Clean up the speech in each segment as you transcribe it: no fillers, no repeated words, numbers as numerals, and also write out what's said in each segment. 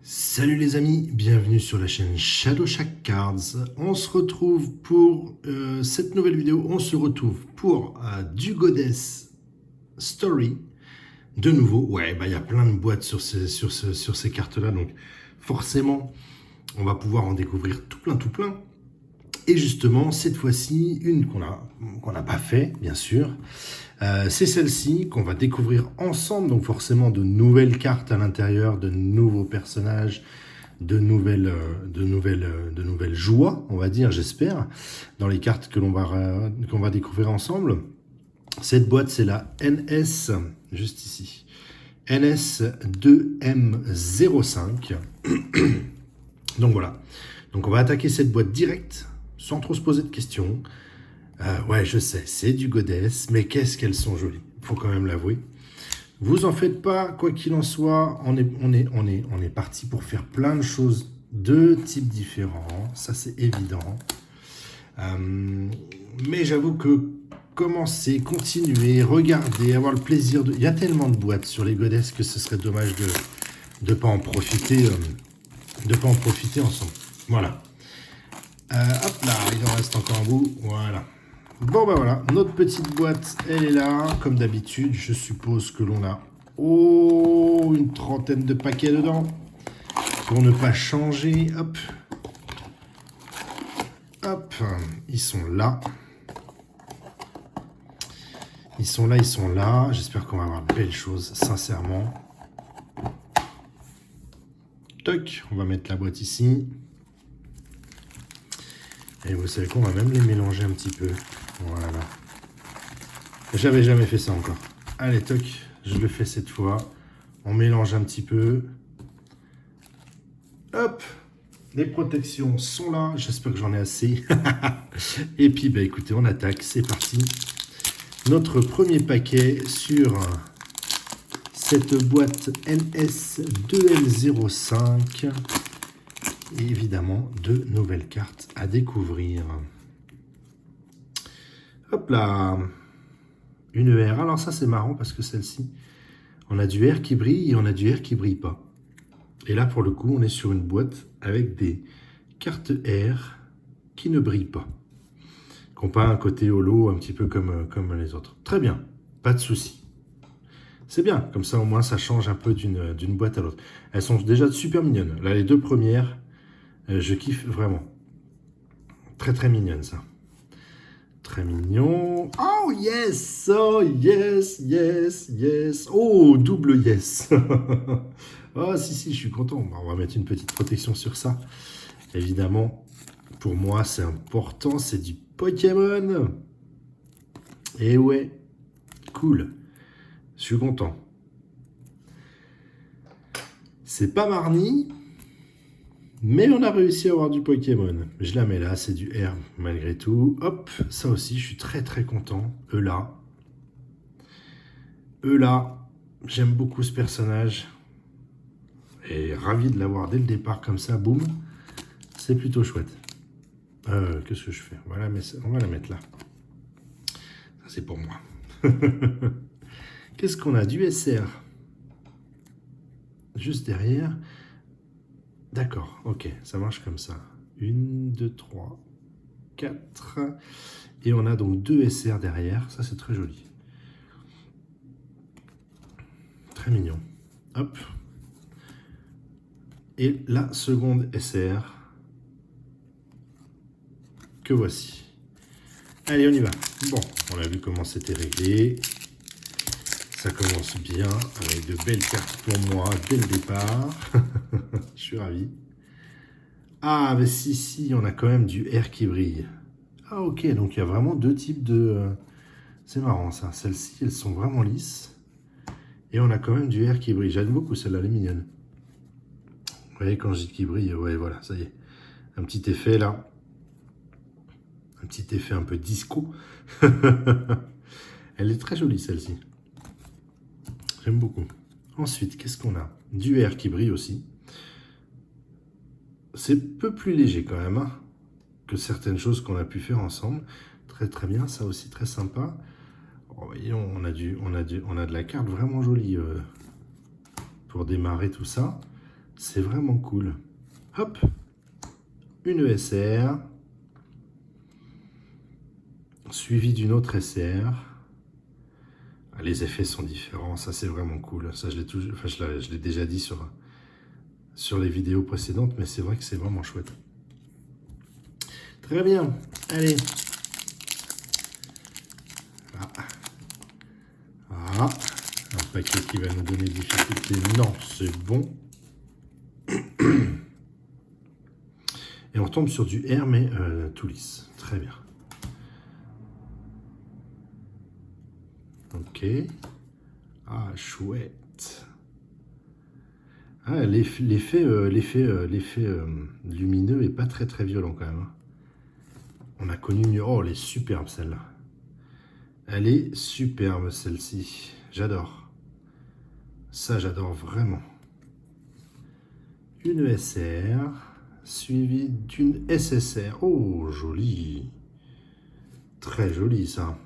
Salut les amis, bienvenue sur la chaîne Shadow Shack Cards. On se retrouve pour cette nouvelle vidéo. On se retrouve pour du Goddess Story. De nouveau, ouais, bah il y a plein de boîtes sur ces cartes-là, donc forcément, on va pouvoir en découvrir tout plein. Et justement, cette fois-ci, une qu'on n'a pas fait, bien sûr. C'est celle-ci qu'on va découvrir ensemble, donc forcément de nouvelles cartes à l'intérieur, de nouveaux personnages, de nouvelles joies, on va dire, j'espère, dans les cartes qu'on va découvrir ensemble. Cette boîte, c'est la NS, juste ici, NS2M05. Donc voilà, donc on va attaquer cette boîte directe, sans trop se poser de questions. Ouais, je sais, c'est du Goddess, mais qu'est-ce qu'elles sont jolies, faut quand même l'avouer. Vous en faites pas, quoi qu'il en soit, on est parti pour faire plein de choses de types différents, ça c'est évident. Mais j'avoue que commencer, continuer, regarder, avoir le plaisir de... Il y a tellement de boîtes sur les Goddess que ce serait dommage de pas en profiter, ensemble. Voilà. Hop là, il en reste encore un bout, voilà. Bon bah voilà, notre petite boîte, elle est là, comme d'habitude. Je suppose que l'on a une trentaine de paquets dedans. Pour ne pas changer, hop. Hop, ils sont là. Ils sont là. J'espère qu'on va avoir de belles choses, sincèrement. Toc, on va mettre la boîte ici. Et vous savez qu'on va même les mélanger un petit peu. Voilà. J'avais jamais fait ça encore. Allez, toc, je le fais cette fois. On mélange un petit peu. Hop, les protections sont là. J'espère que j'en ai assez. Et puis, bah écoutez, on attaque. C'est parti. Notre premier paquet sur cette boîte NS2L05. Et évidemment, de nouvelles cartes à découvrir. Hop là, une R. Alors ça, c'est marrant parce que celle-ci, on a du R qui brille et on a du R qui brille pas. Et là, pour le coup, on est sur une boîte avec des cartes R qui ne brillent pas. Qui n'ont pas un côté holo un petit peu comme les autres. Très bien, pas de souci. C'est bien, comme ça au moins ça change un peu d'une boîte à l'autre. Elles sont déjà super mignonnes. Là, les deux premières, je kiffe vraiment. Très mignonne ça. Très mignon. Oh yes, yes. Oh, double yes. Oh si, je suis content. On va mettre une petite protection sur ça. Évidemment, pour moi, c'est important. C'est du Pokémon. Et ouais, cool. Je suis content. C'est pas Marnie, mais on a réussi à avoir du Pokémon. Je la mets là, c'est du R malgré tout. Hop, ça aussi, je suis très content. Eula, j'aime beaucoup ce personnage. Et ravi de l'avoir dès le départ comme ça, boum. C'est plutôt chouette. Qu'est-ce que je fais? On va la mettre là. Ça, c'est pour moi. Qu'est-ce qu'on a? Du SR. Juste derrière. D'accord, ok, ça marche comme ça. 1, 2, 3, 4. Et on a donc 2 SR derrière. Ça, c'est très joli. Très mignon. Hop. Et la seconde SR que voici. Allez, on y va. Bon, on a vu comment c'était réglé. Ça commence bien avec de belles cartes pour moi dès le départ. Je suis ravi. Ah, mais si, on a quand même du R qui brille. Ah, ok, donc il y a vraiment deux types de... C'est marrant ça. Celles-ci, elles sont vraiment lisses. Et on a quand même du R qui brille. J'aime beaucoup celle-là, elle est mignonne. Vous voyez, quand je dis qu'il brille, ouais, voilà, ça y est. Un petit effet là. Un petit effet un peu disco. Elle est très jolie celle-ci. J'aime beaucoup. Ensuite, qu'est-ce qu'on a? Du R qui brille aussi. C'est peu plus léger quand même hein, que certaines choses qu'on a pu faire ensemble. Très bien, ça aussi très sympa. Oh, voyons, on a de la carte vraiment jolie pour démarrer tout ça. C'est vraiment cool. Hop, une ESR, suivie d'une autre SR. Ah, les effets sont différents, ça c'est vraiment cool. Ça je l'ai déjà dit sur les vidéos précédentes, mais c'est vrai que c'est vraiment chouette. Très bien, allez. Ah, un paquet qui va nous donner difficulté. Non, c'est bon. Et on tombe sur du R, mais tout lisse. Très bien. Ok. Ah, chouette. Ah, l'effet lumineux est pas très violent quand même. On a connu mieux. Oh, elle est superbe celle-là. Elle est superbe celle-ci. J'adore. Ça, j'adore vraiment. Une ESR suivie d'une SSR. Oh, joli. Très joli ça.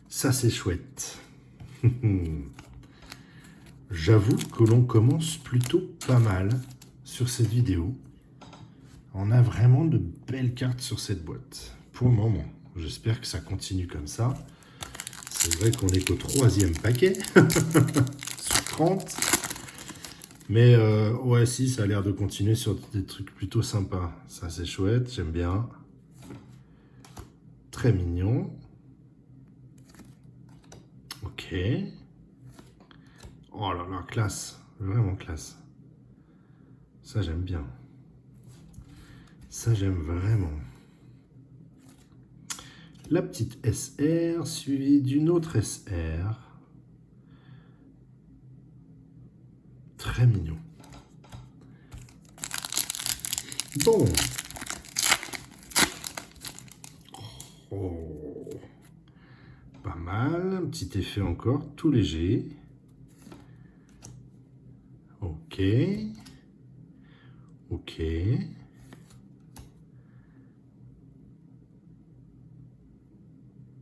Ça, c'est chouette. J'avoue que l'on commence plutôt pas mal sur cette vidéo. On a vraiment de belles cartes sur cette boîte. Pour le moment, j'espère que ça continue comme ça. C'est vrai qu'on est qu'au 3e paquet sur 30. Mais ouais, si, ça a l'air de continuer sur des trucs plutôt sympas. Ça, c'est chouette, j'aime bien. Très mignon. Ok. Oh là là, classe. Vraiment classe. Ça, j'aime bien. Ça, j'aime vraiment. La petite SR suivie d'une autre SR. Très mignon. Bon. Oh. Pas mal. Un petit effet encore, tout léger. Ok. Ok.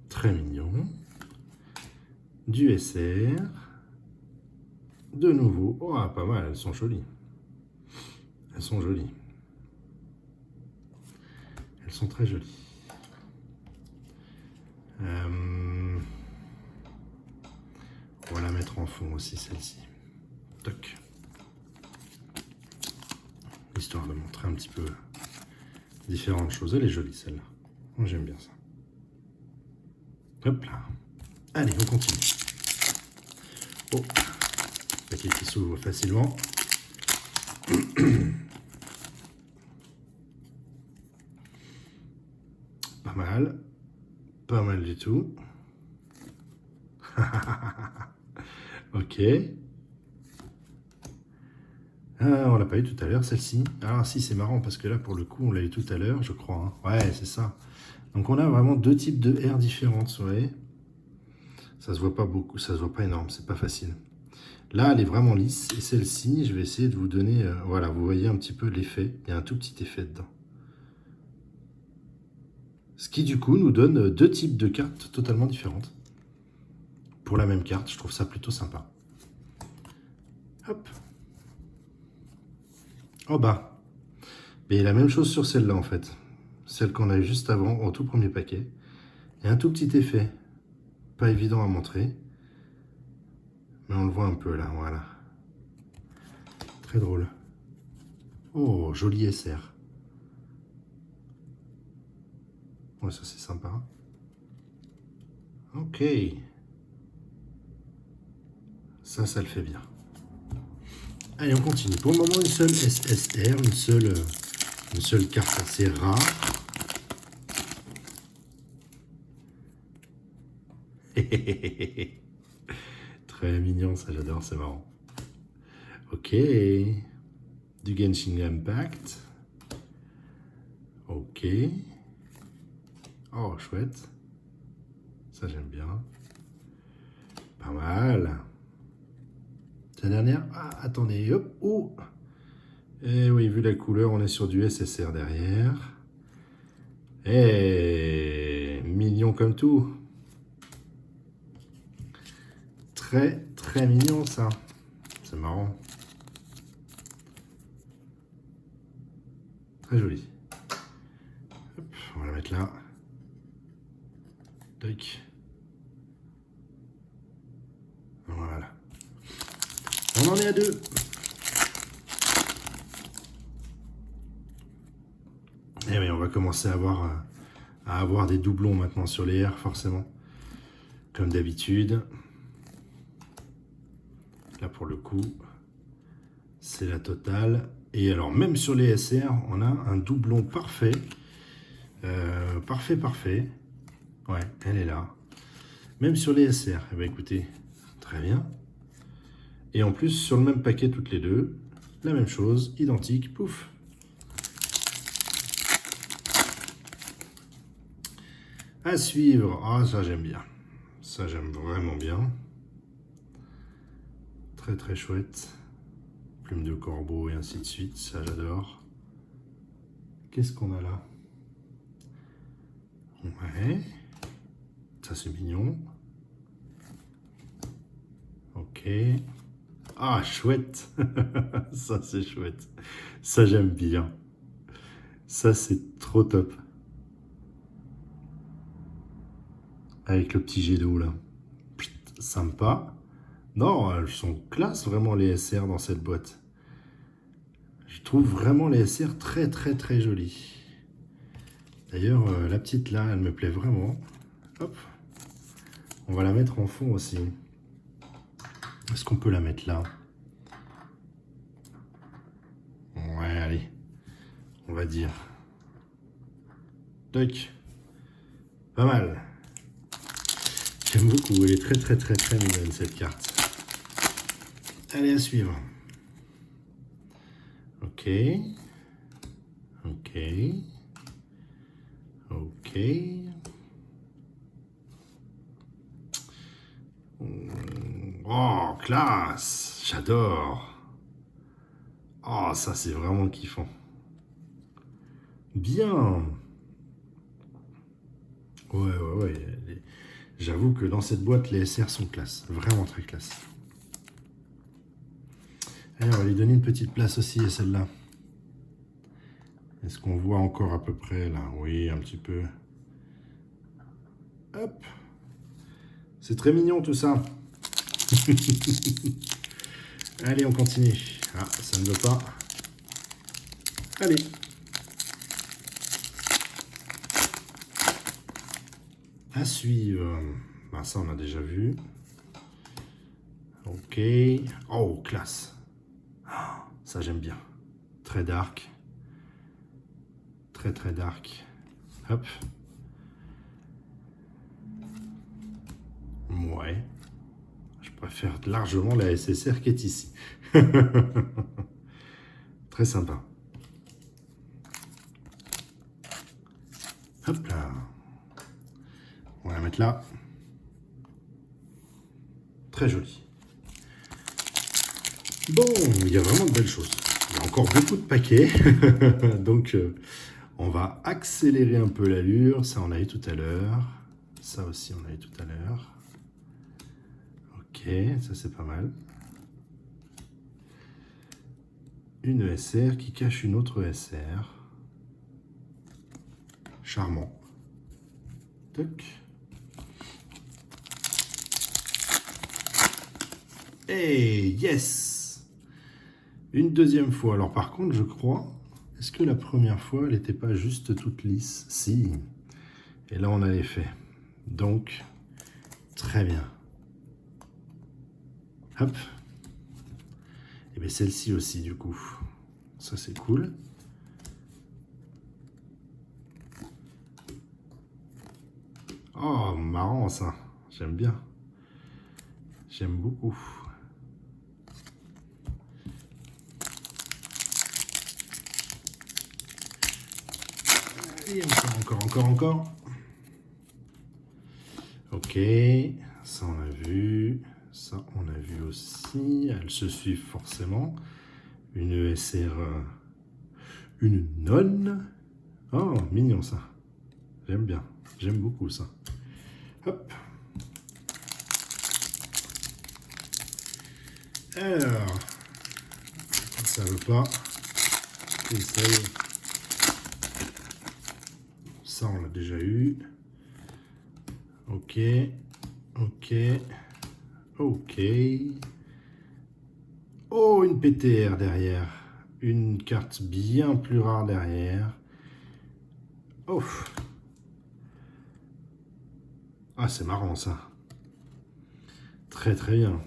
Très mignon. Du SR. De nouveau. Oh, pas mal, elles sont jolies. Elles sont jolies. Elles sont très jolies. On va la mettre en fond aussi, celle-ci. Toc. Histoire de montrer un petit peu différentes choses. Elle est jolie, celle-là. Moi, j'aime bien ça. Hop là. Allez, on continue. Oh, paquet qui s'ouvre facilement. Pas mal. Pas mal du tout. Ok. Ah, on l'a pas eu tout à l'heure, celle-ci. Ah si, c'est marrant, parce que là, pour le coup, on l'a eu tout à l'heure, je crois. Hein. Ouais, c'est ça. Donc, on a vraiment deux types de R différentes, vous voyez. Ça se voit pas beaucoup, ça se voit pas énorme, c'est pas facile. Là, elle est vraiment lisse, et celle-ci, je vais essayer de vous donner... voilà, vous voyez un petit peu l'effet. Il y a un tout petit effet dedans. Ce qui, du coup, nous donne deux types de cartes totalement différentes. Pour la même carte, je trouve ça plutôt sympa. Hop. Oh bah. Mais la même chose sur celle-là, en fait. Celle qu'on a eu juste avant, au tout premier paquet. Il y a un tout petit effet. Pas évident à montrer. Mais on le voit un peu, là, voilà. Très drôle. Oh, joli SR. Ouais, ça c'est sympa. Ok. Ça le fait bien. Allez, on continue. Pour le moment, une seule SSR, une seule carte assez rare. Très mignon, ça j'adore, c'est marrant. Ok. Du Genshin Impact. Ok. Oh, chouette. Ça, j'aime bien. Pas mal. La dernière. Ah, attendez. Hop. Oh. Eh oui, vu la couleur, on est sur du SSR derrière. Eh, mignon comme tout. Très, très mignon, ça. C'est marrant. Très joli. Hop, on va la mettre là. Tac. Voilà. On en est à 2. Et oui, on va commencer à avoir des doublons maintenant sur les R, forcément. Comme d'habitude. Là, pour le coup, c'est la totale. Et alors, même sur les SR, on a un doublon parfait. Parfait. Ouais, elle est là. Même sur les SR. Eh bien, écoutez, très bien. Et en plus, sur le même paquet, toutes les deux, la même chose, identique, pouf. À suivre. Ah, ça, j'aime bien. Ça, j'aime vraiment bien. Très chouette. Plume de corbeau et ainsi de suite. Ça, j'adore. Qu'est-ce qu'on a là? Ouais. Ça, c'est mignon. Ok. Ah, chouette. Ça, c'est chouette. Ça, j'aime bien. Ça, c'est trop top. Avec le petit jet d'eau, là. Pfft, sympa. Non, elles sont classe, vraiment, les SR dans cette boîte. Je trouve vraiment les SR très jolies. D'ailleurs, la petite là, elle me plaît vraiment. Hop. On va la mettre en fond aussi. Est-ce qu'on peut la mettre là? Ouais, allez. On va dire. Toc. Pas mal. J'aime beaucoup. Elle est très mignonne, cette carte. Allez, à suivre. Ok. Oh, classe! J'adore! Oh, ça, c'est vraiment kiffant. Bien! Ouais. J'avoue que dans cette boîte, les SR sont classe. Vraiment très classe. Allez, on va lui donner une petite place aussi à celle-là. Est-ce qu'on voit encore à peu près là? Oui, un petit peu. Hop! C'est très mignon tout ça. Allez, on continue. Ah, ça ne veut pas. Allez. À suivre. Ben, ça, on a déjà vu. Ok. Oh, classe. Ça, j'aime bien. Très dark. Très dark. Hop. Ouais. Je préfère largement la SSR qui est ici. Très sympa. Hop là. On va la mettre là. Très joli. Bon, il y a vraiment de belles choses. Il y a encore beaucoup de paquets. Donc, on va accélérer un peu l'allure. Ça, on a eu tout à l'heure. Ça aussi, on a eu tout à l'heure. Ok, ça c'est pas mal. Une ESR qui cache une autre ESR. Charmant. Toc. Et yes! Une deuxième fois. Alors par contre, je crois, est-ce que la première fois, elle n'était pas juste toute lisse? Si. Et là, on a l'effet. Donc, très bien. Hop. Et bien celle-ci aussi, du coup. Ça, c'est cool. Oh, marrant ça. J'aime bien. J'aime beaucoup. Et encore. Ok. Ça, on a vu. Ça, on a vu aussi. Elles se suivent forcément. Une ESR. Une nonne. Oh, mignon ça. J'aime bien. J'aime beaucoup ça. Hop. Alors, ça veut pas. Essaye. Ça, on l'a déjà eu. Ok. Ok. Ok. Oh, une PTR derrière. Une carte bien plus rare derrière. Oh. Ah, c'est marrant ça. Très très bien.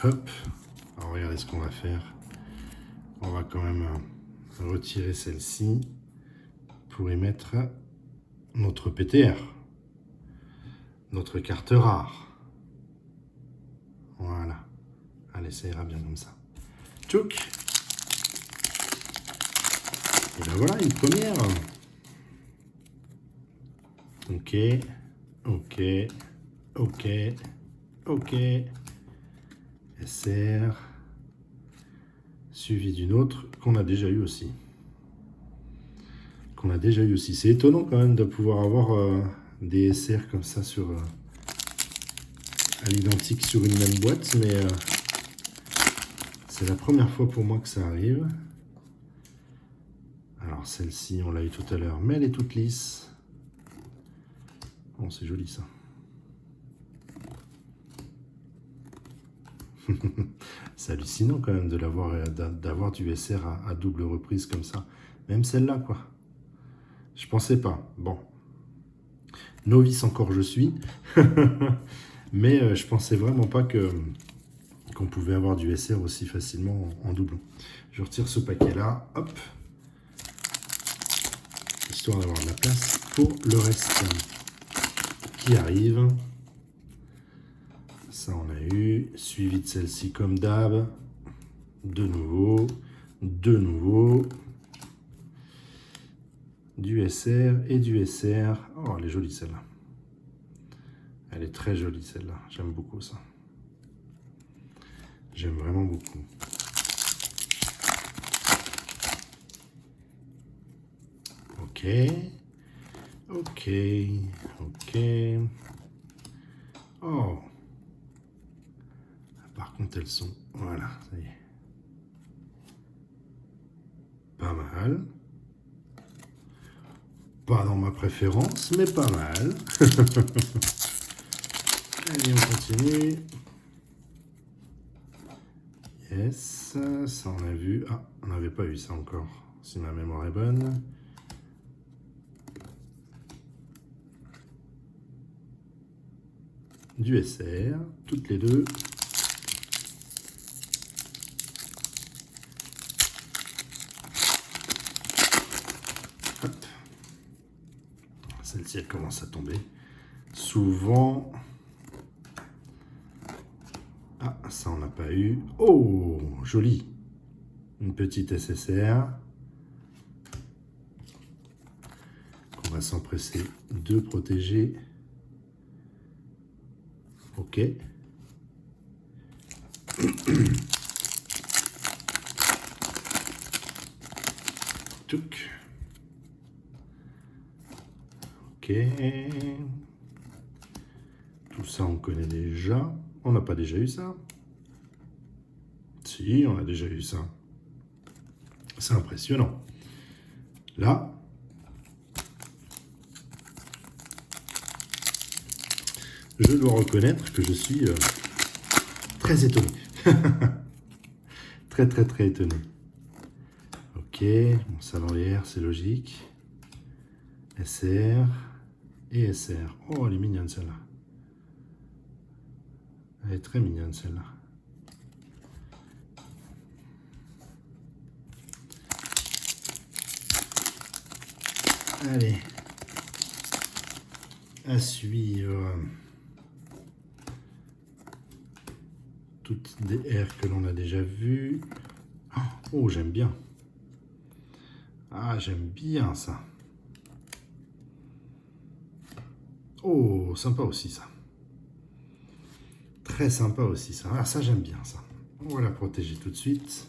Hop. Alors regardez ce qu'on va faire. On va quand même retirer celle-ci pour y mettre notre PTR. Notre carte rare. Voilà. Allez, ça ira bien comme ça. Tchouk. Et ben voilà, une première. Ok. Ok. Ok. Ok. SR. Suivi d'une autre qu'on a déjà eu aussi. C'est étonnant quand même de pouvoir avoir des SR comme ça sur à l'identique sur une même boîte, mais c'est la première fois pour moi que ça arrive. Alors celle-ci, on l'a eu tout à l'heure, mais elle est toute lisse. Oh, c'est joli ça. C'est hallucinant quand même de d'avoir du SR à double reprise comme ça. Même celle-là, quoi. Je pensais pas. Bon. Novice encore je suis. Mais je pensais vraiment pas qu'on pouvait avoir du SR aussi facilement en doublon. Je retire ce paquet-là. Hop. Histoire d'avoir de la place pour le reste qui arrive. Ça, on a eu. Suivi de celle-ci comme d'hab. De nouveau. De nouveau. Du SR et du SR. Oh, elle est jolie celle-là. Elle est très jolie celle-là. J'aime beaucoup ça. J'aime vraiment beaucoup. Ok. Ok. Ok. Oh. Par contre, elles sont... Voilà, ça y est. Pas mal. Pas dans ma préférence, mais pas mal. Allez, on continue. Yes, ça on a vu. Ah, on n'avait pas eu ça encore, si ma mémoire est bonne. Du SR, toutes les deux. Celle-ci, elle commence à tomber. Souvent... Ah, ça, on n'a pas eu. Oh, joli. Une petite SSR. On va s'empresser de protéger. Ok. Tchouk. Ok. Tout ça, on connaît déjà. On n'a pas déjà eu ça? Si, on a déjà eu ça. C'est impressionnant. Là, je dois reconnaître que je suis très étonné. Très, très, très étonné. Ok, bon, ça dans l'air, c'est logique. SR et SR. Oh, elle est mignonne celle-là. Elle est très mignonne celle-là. Allez. À suivre. Toutes des R que l'on a déjà vues. Oh, j'aime bien. Ah, j'aime bien ça. Oh, sympa aussi ça. Très sympa aussi ça. Ah, ça j'aime bien ça. On va la protéger tout de suite.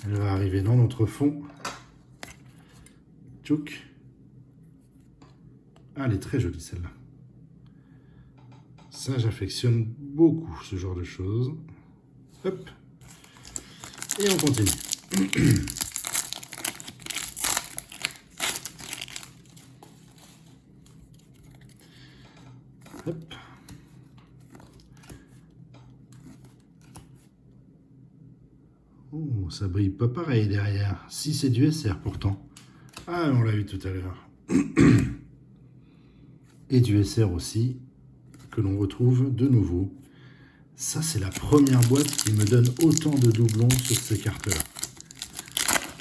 Elle va arriver dans notre fond. Tchouk. Ah, elle est très jolie celle-là. Ça, j'affectionne beaucoup ce genre de choses. Hop. Et on continue. Hop. Oh, ça brille pas pareil derrière. Si, c'est du SR pourtant. Ah, on l'a vu tout à l'heure. Et du SR aussi, que l'on retrouve de nouveau. Ça, c'est la première boîte qui me donne autant de doublons sur ces cartes-là.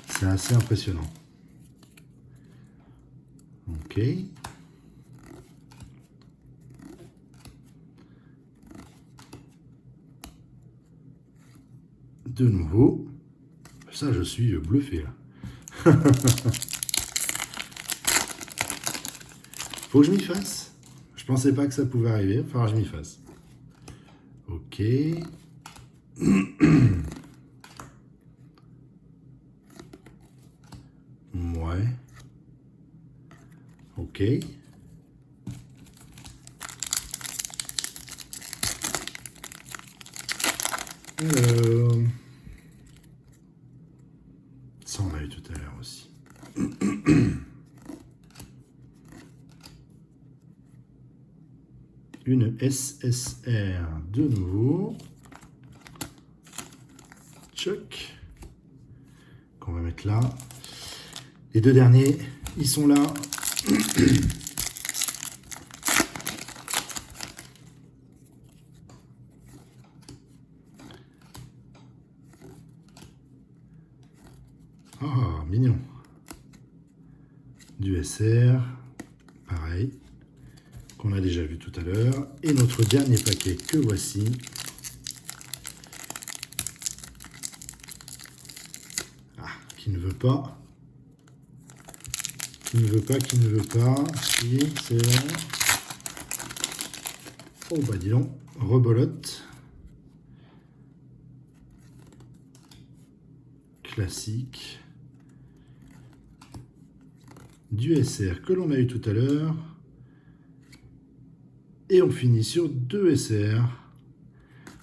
C'est assez impressionnant. Ok. De nouveau. Ça, je suis bluffé là. Faut que je m'y fasse. Je pensais pas que ça pouvait arriver. Il va falloir que je m'y fasse. Ok. Ouais. Ok. Ça, on l'a eu tout à l'heure aussi. Une SSR de nouveau. Chuck. Qu'on va mettre là. Les deux derniers, ils sont là. Ah, mignon. Du SR, pareil, qu'on a déjà vu tout à l'heure. Et notre dernier paquet que voici. Ah, qui ne veut pas. Qui ne veut pas, qui ne veut pas. Si, c'est là. Oh, bah dis donc, rebolote. Classique. Du SR que l'on a eu tout à l'heure. Et on finit sur 2 SR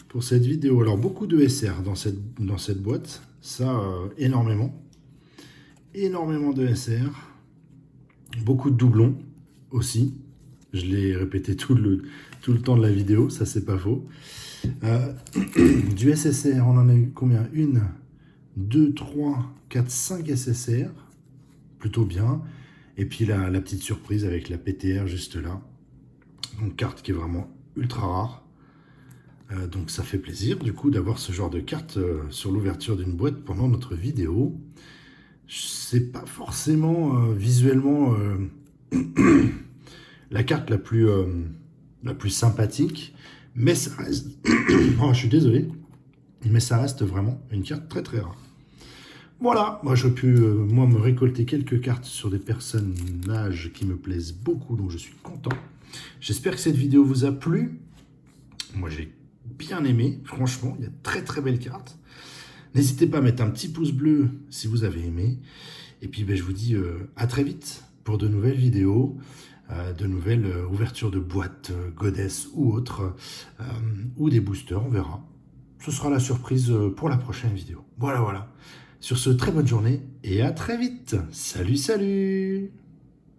pour cette vidéo. Alors, beaucoup de SR dans cette boîte. Ça, énormément. Énormément de SR. Beaucoup de doublons aussi. Je l'ai répété tout le temps de la vidéo. Ça, c'est pas faux. Du SSR, on en a eu combien? 1, 2, 3, 4, 5 SSR. Plutôt bien. Et puis la petite surprise avec la PTR juste là. Une carte qui est vraiment ultra rare. Donc ça fait plaisir du coup d'avoir ce genre de carte sur l'ouverture d'une boîte pendant notre vidéo. C'est pas forcément visuellement la carte la plus sympathique. Mais ça reste... oh, je suis désolé. Mais ça reste vraiment une carte très très rare. Voilà, moi j'ai pu me récolter quelques cartes sur des personnages qui me plaisent beaucoup, donc je suis content. J'espère que cette vidéo vous a plu. Moi j'ai bien aimé, franchement, il y a très très belles cartes. N'hésitez pas à mettre un petit pouce bleu si vous avez aimé. Et puis je vous dis à très vite pour de nouvelles vidéos, de nouvelles ouvertures de boîtes, Goddess ou autres, ou des boosters, on verra. Ce sera la surprise pour la prochaine vidéo. Voilà. Sur ce, très bonne journée et à très vite. Salut, salut!